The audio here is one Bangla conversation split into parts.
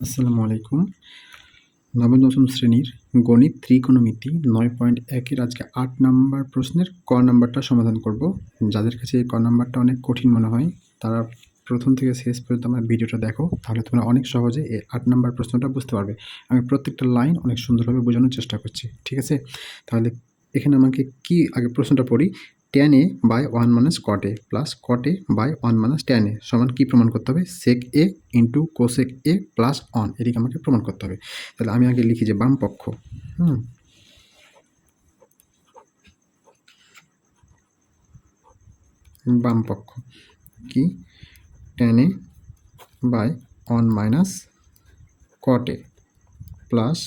আসসালামু আলাইকুম। নবম দশম শ্রেণীর গণিত ত্রিকোণমিতি ৯.১ এর আজকে ৮ নাম্বার প্রশ্নের ক নাম্বারটা সমাধান করব। যাদের কাছে এই ক নাম্বারটা অনেক কঠিন মনে হয় তারা প্রথম থেকে শেষ পর্যন্ত আমার ভিডিওটা দেখো, তাহলে তোমরা অনেক সহজে এই ৮ নাম্বার প্রশ্নটা বুঝতে পারবে। আমি প্রত্যেকটা লাইন অনেক সুন্দরভাবে বোঝানোর চেষ্টা করছি, ঠিক আছে? তাহলে এখানে আমাকে কি আগে প্রশ্নটা পড়ি। tan a by 1 minus cot a plus cot a by 1 minus tan a সমান কি প্রমাণ করতে হবে? sec a into cosec a plus 1, এটিকে আমাকে প্রমাণ করতে হবে। তাহলে আমি আগে লিখি যে বাম পক্ষ, বাম পক্ষ কি tan a by 1 minus cot a plus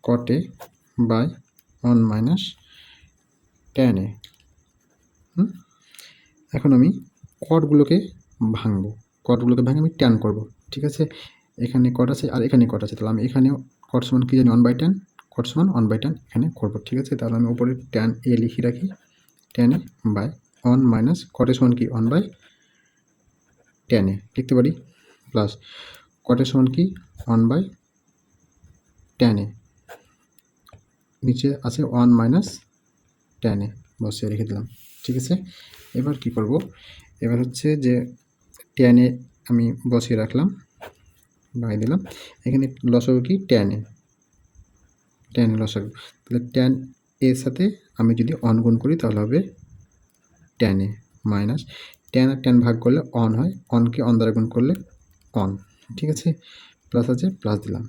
cot a by 1 minus tan a। এখন আমি কটগুলোকে ভাঙবো, কটগুলোকে ভাঙে আমি ট্যান করব, ঠিক আছে? এখানে কট আছে আর এখানে কট আছে, তাহলে আমি এখানেও কট সমান কী জানি 1/tan, কট সমান 1/tan এখানে করবো, ঠিক আছে? তাহলে আমি উপরে tan a লিখে রাখি, tan a বাই 1 মাইনাস কটের সমান কি 1/tan a লিখতে পারি, প্লাস কটের সমান কি 1/tan a, নিচে আছে 1 মাইনাস tan a বসিয়ে রেখে দিলাম, ঠিক আছে? এবার কি করব, এবার হচ্ছে যে tan a আমি বসিয়ে রাখলাম, বাই দিলাম, এখানে লসাগু কি tan a লসাগু, তাহলে tan এর সাথে আমি যদি অন গুণ করি তাহলে হবে tan a মাইনাস tan আর tan ভাগ করলে অন হয়, অনকে অন দ্বারা গুণ করলে অন, ঠিক আছে? প্লাস আছে, প্লাস দিলাম,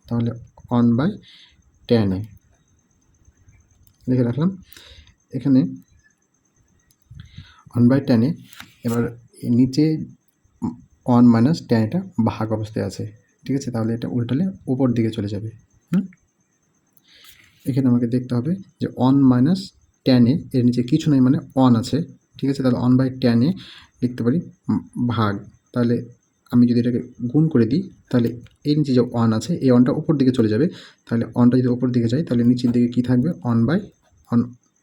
তাহলে 1/tan a লিখে রাখলাম। এখানে 1/tan a, এবার নিচে 1 মাইনাস tan এটা ভাগ অবস্থায় আছে, ঠিক আছে? তাহলে এটা উল্টালে উপর দিকে চলে যাবে। এখানে আমাকে দেখতে হবে যে 1 মাইনাস tan a এর নিচে কিছু নেই মানে 1 আছে, ঠিক আছে? তাহলে 1/tan a লিখতে পারি ভাগ, তাহলে আমি যদি এটাকে গুণ করে দিই তাহলে এর নিচে যে 1 আছে এই 1টা উপর দিকে চলে যাবে, তাহলে 1টা যদি উপর দিকে যায় তাহলে নিচের দিকে কি থাকবে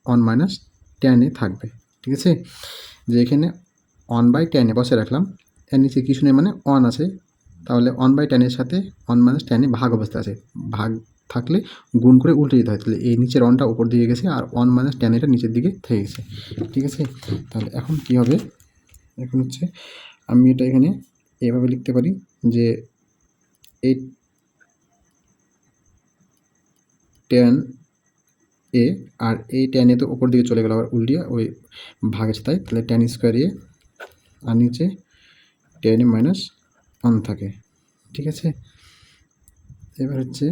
1 মাইনাস tan a থাকবে, ঠিক আছে? যে এখানে 1/tan a বসে রাখলাম, এর নিচে কিছু নেই মানে 1 আছে, তাহলে 1/tan এর সাথে 1 মাইনাস tan a ভাগ অবস্থায় আছে, ভাগ থাকলে গুণ করে উল্টে যেতে হয়, তাহলে এই নিচের 1টা উপর দিকে গেছে আর 1 মাইনাস tan এটা নিচের দিকে থেকে গেছে, ঠিক আছে? তাহলে এখন কি হবে, এখন হচ্ছে আমি এটা এখানে এভাবে লিখতে পারি যে এই tan a আর এই tan a তো উপর দিকে চলে গেল আবার উল্টিয়ে ওই ভাগের তাই, তাহলে tan স্কোয়ার a আর নিচে tan a মাইনাস 1 থাকে, ঠিক আছে? এবার হচ্ছে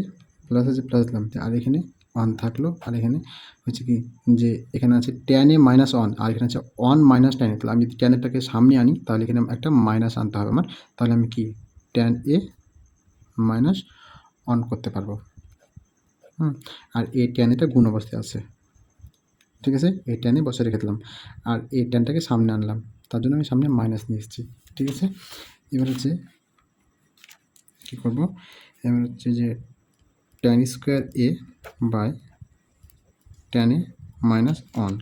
প্লাস আছে, প্লাস দিলাম, আর এখানে 1 থাকলো, আর এখানে হচ্ছে কি যে এখানে আছে tan a মাইনাস 1 আর এখানে আছে 1 মাইনাস tan a, তাহলে আমি যদি tan এটাকে সামনে আনি তাহলে এখানে একটা মাইনাস আনতে হবে আমার, তাহলে আমি কি tan a মাইনাস 1 করতে পারবো। আর এই tan এটা গুণ অবস্থায় আছে, ঠিক আছে? এই tan a বসে রেখে দিলাম আর এই tanটাকে সামনে আনলাম, তার জন্য আমি সামনে মাইনাস নিয়ে এসেছি, ঠিক আছে? এবার হচ্ছে কী করবো, এবার হচ্ছে যে tan square a by tan a minus 1,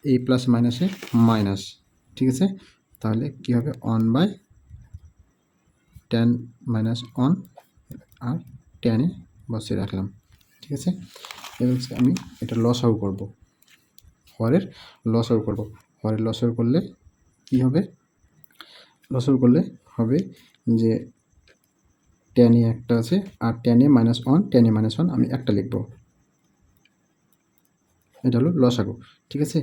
এই প্লাস মাইনাসে মাইনাস, ঠিক আছে? তাহলে কী হবে 1/tan minus 1 R tan a বসিয়ে রাখলাম, ঠিক আছে? এবার হচ্ছে আমি এটা লসাগু করব, হরের লসাগু করব, হরের লসাগু করলে কী হবে, লসাগু করলে হবে যে tan a একটা আছে আর tan a minus 1, tan a minus 1 আমি একটা লিখব, এটা হলো লসাগু, ঠিক আছে?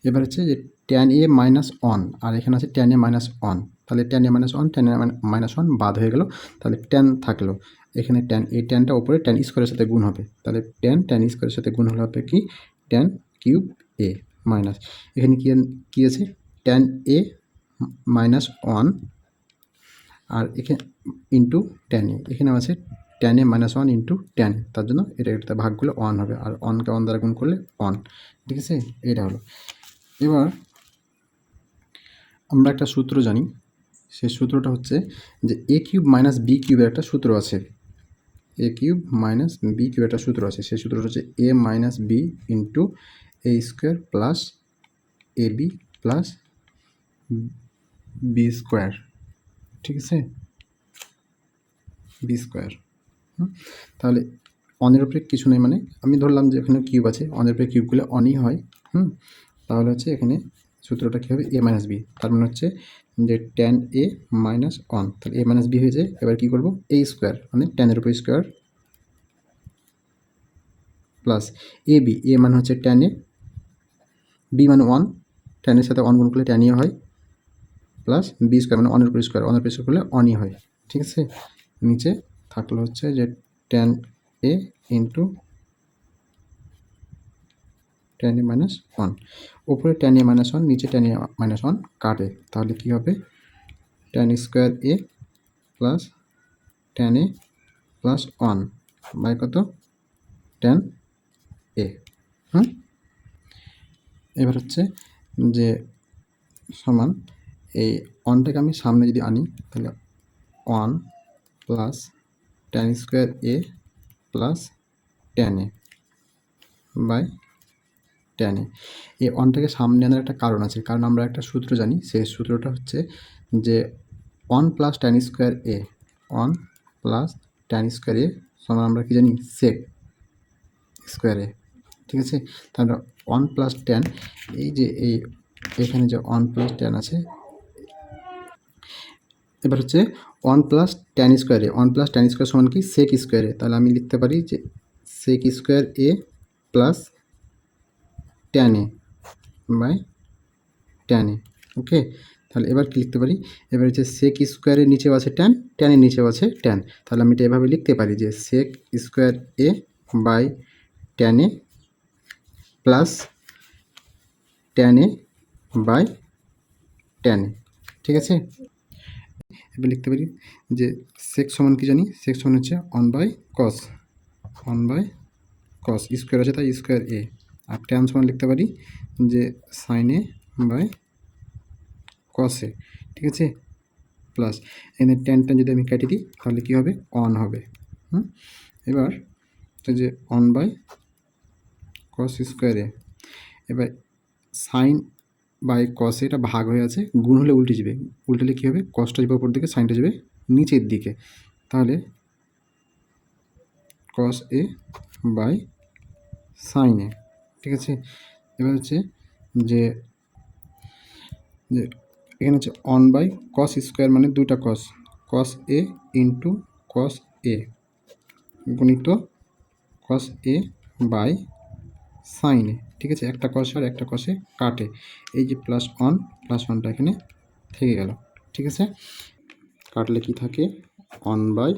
এবার হচ্ছে যে tan a মাইনাস 1 আর এখানে আছে tan a মাইনাস 1, তাহলে tan a minus 1 tan a minus 1 বাদ হয়ে গেল, তাহলে tan থাকলো, এখানে tan এই tanটা উপরে tan স্কোয়ারের সাথে গুণ হবে, তাহলে tan স্কোয়ারের সাথে গুণ হলে হবে কি tan কিউব a মাইনাস, এখানে কি আছে tan a মাইনাস 1 আর এখানে ইন্টু tan a, এখানে আছে tan a minus 1 into tan, তার জন্য এটা ভাগ করলে 1 হবে আর 1কে 1 দ্বারা গুণ করলে 1, ঠিক আছে? এটা হলো। এবার আমরা একটা সূত্র জানি, সেই সূত্রটা হচ্ছে যে a কিউব মাইনাস b কিউবের একটা সূত্র আছে, a কিউব মাইনাস b কিউবের একটা সূত্র আছে, সেই সূত্রটা হচ্ছে a minus b into a square plus ab plus b square, ঠিক আছে? B square. তাহলে অনের উপরে কিছু নেই, মানে আমি ধরলাম যে এখানে কিউব আছে, অনের উপরে কিউবগুলো অনই হয়। তাহলে হচ্ছে এখানে সূত্রটা কী হবে, এ মাইনাস বি। তার মানে হচ্ছে যে ট্যান এ মাইনাস ওয়ান, তাহলে এ মাইনাস বি হয়ে যায়। এবার কী করবো, এ স্কোয়ার মানে ট্যানের উপর স্কোয়ার প্লাস এ বি, এ মানে হচ্ছে ট্যান এ, বি মানে ওয়ান, ট্যানের সাথে ওয়ান গুণ করলে ট্যান ইয়ে হয়, প্লাস বি স্কোয়ার মানে অনের উপর স্কোয়ার, অনের উপর স্কোয়ার করলে অনই হয়। ঠিক আছে, নিচে থাকলো হচ্ছে যে tan a into tan a minus one. ওপরে ট্যান এ মাইনাস ওয়ান, নিচে ট্যান এ মাইনাস ওয়ান কাটে, তাহলে কী হবে, tan square a plus tan a plus one by কত, ট্যান এ। এবার হচ্ছে যে সমান এই ওয়ানটাকে আমি সামনে যদি আনি, তাহলে one plus tan square a plus tan a by tan a. এই ওয়ানটাকে সামনে আনার একটা কারণ আছে, কারণ আমরা একটা সূত্র জানি, সেই সূত্রটা হচ্ছে যে one plus tan square A, one plus tan square a সমান আমরা কি জানি, সেক স্কোয়ার এ। ঠিক আছে, তাহলে ওয়ান প্লাস ট্যান, এই যে এখানে যে ওয়ান প্লাস ট্যান আছে, এবার হচ্ছে ওয়ান প্লাস ট্যান স্কোয়ার এ, ওয়ান প্লাস ট্যান স্কোয়ার সমান কি, সেক স্কোয়ার এ। তাহলে আমি লিখতে পারি যে sec square a plus tan a by tan a. Okay, তাহলে এবার কি লিখতে পারি, এবার হচ্ছে সেক স্কোয়ারের নিচেও আছে ট্যান, ট্যানের নিচেও আছে ট্যান, তাহলে আমি এটা এভাবে লিখতে পারি যে sec square a by tan a plus tan a by tan a. ঠিক আছে, এবার লিখতে পারি যে সেক সমান কি জানি, সেক সমান হচ্ছে one by cos, one by cos square আছে তাই স্কোয়ার এ, আর ট্যান সমান লিখতে পারি যে সাইন এ বাই কস এ। ঠিক আছে, প্লাস এখানে ট্যান যদি আমি কেটে দিই তাহলে কী হবে, অন হবে। এবার যে ওয়ান বাই কস স্কোয়ার এ, এবার সাইন বাই কস এটা ভাগ হয়ে আছে, গুণ হলে উল্টে যাবে, উল্টালে কী হবে, কসটা যাবে ওপর দিকে, সাইনটা যাবে নিচের দিকে, তাহলে কস এ বাই সাইন এ। ঠিক আছে, এবার হচ্ছে যে এখানে হচ্ছে ওয়ান বাই কস স্কোয়ার মানে দুটা কস, কস এ ইন্টু কস এ গুণিত কস এ বাই সাইন এ। ঠিক আছে, একটা কস আর একটা কসে কাটে, এই যে প্লাস ওয়ানটা এখানে থেকে গেল। ঠিক আছে, কাটলে কি থাকে, one by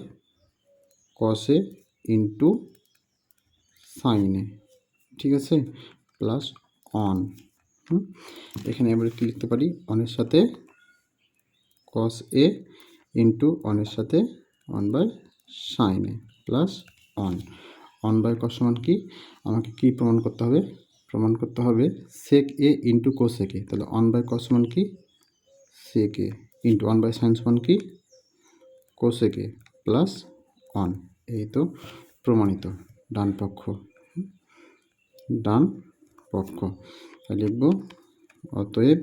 cos a into sine a. ঠিক আছে, প্লাস অন। এখানে আমরা কি লিখতে পারি, অনের সাথে কস এ ইন্টু অনের সাথে one by sine a plus অন। ওয়ান বাই কস সমান কি, আমাকে কি প্রমাণ করতে হবে, প্রমাণ করতে হবে সেক এ ইন্টু কোসেক এ। তাহলে ওয়ান বাই কস সমান কি, সেক এ ইন্টু ওয়ান বাই সাইন সমান কি, কোসেক এ প্লাস অন। এই তো প্রমাণিত, ডান পক্ষ, ডান পক্ষ। লিখব অতএব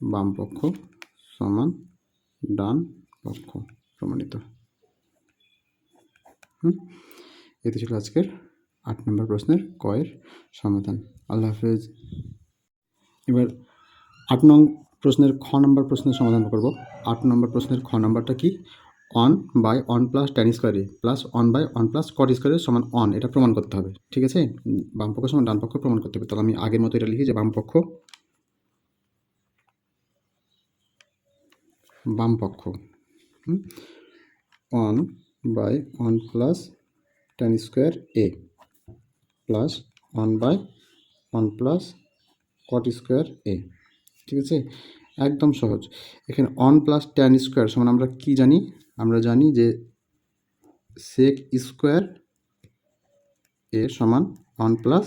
বাম পক্ষ সমান ডান পক্ষ, প্রমাণিত। এতে ছিল আজকের 8 নম্বর প্রশ্নের কয়ের সমাধান। আল্লাহ হাফেজ। এবার 8 নং প্রশ্নের খ নম্বর প্রশ্নের সমাধান করব। 8 নম্বর প্রশ্নের খ নম্বরটা কি, one by one plus tan square a plus one by one plus cot square সমান ওয়ান, এটা প্রমাণ করতে হবে। ঠিক আছে, বাম পক্ষ সমান ডান পক্ষ প্রমাণ করতে হবে। তাহলে আমি আগের মতো এটা লিখি যে বাম পক্ষ one by one plus tan square a plus one by one plus cot square a. ঠিক আছে, একদম সহজ। এখানে ওয়ান প্লাস ট্যান স্কোয়ার সমান আমরা কি জানি, আমরা জানি যে সেক স্কোয়ার এ সমান one plus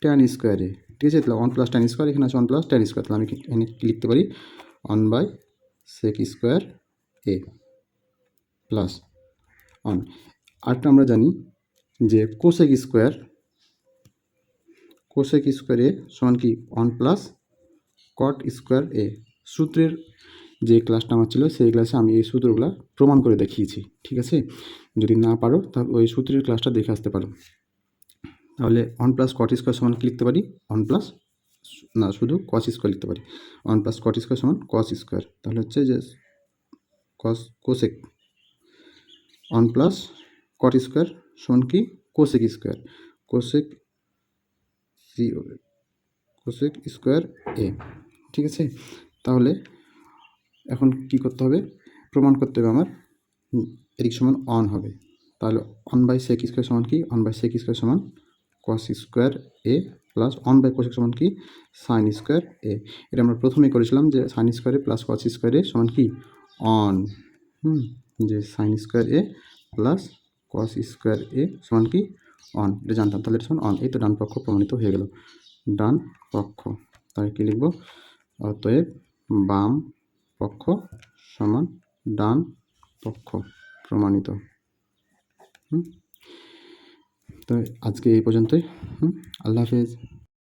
tan square a. ঠিক আছে, তাহলে ওয়ান প্লাস ট্যান স্কোয়ার, এখানে আছে ওয়ান প্লাস ট্যান স্কোয়ার, তাহলে আমি এখানে লিখতে পারি one by sec square a plus one. আরেকটা আমরা জানি যে কোসেক স্কোয়ার এ সমান কি one plus cot square a. সূত্রের যে ক্লাসটা আমার ছিল সেই ক্লাসে আমি এই সূত্রগুলো প্রমাণ করে দেখিয়েছি। ঠিক আছে, যদি না পারো তাহলে ওই সূত্রের ক্লাসটা দেখে আসতে পারো। তাহলে 1 প্লাস কট স্কোয়ার সমান কি লিখতে পারি, 1 প্লাস না শুধু কস স্কোয়ার লিখতে পারি, 1 প্লাস কট স্কোয়ার সমান কস স্কোয়ার। তাহলে হচ্ছে যে কোসেক 1 প্লাস কট স্কোয়ার সমান কি cosec square, cosec cosec square a. ঠিক আছে, তাহলে এখন কি করতে হবে, প্রমাণ করতে হবে আমার এদিক সমান 1 হবে। তাহলে 1 বাই সেক স্কোয়ার সমান কি, 1 বাই সেক স্কোয়ার সমান cos square a plus 1 by cosec সমান কি সাইন স্কোয়ার এ। এটা আমরা প্রথমেই করেছিলাম যে sine square a plus cos square a সমান কি অন, যে sine square a plus cos square a সমান কি অন, এটা জানতাম। তাহলে এটা সমান অন। এই তো ডান পক্ষ প্রমাণিত হয়ে গেল, ডান পক্ষ। তাহলে কী লিখব, অতএব বাম পক্ষ সমান ডান পক্ষ প্রমাণিত। তো আজকে এই পর্যন্তই। আল্লাহ হাফেজ।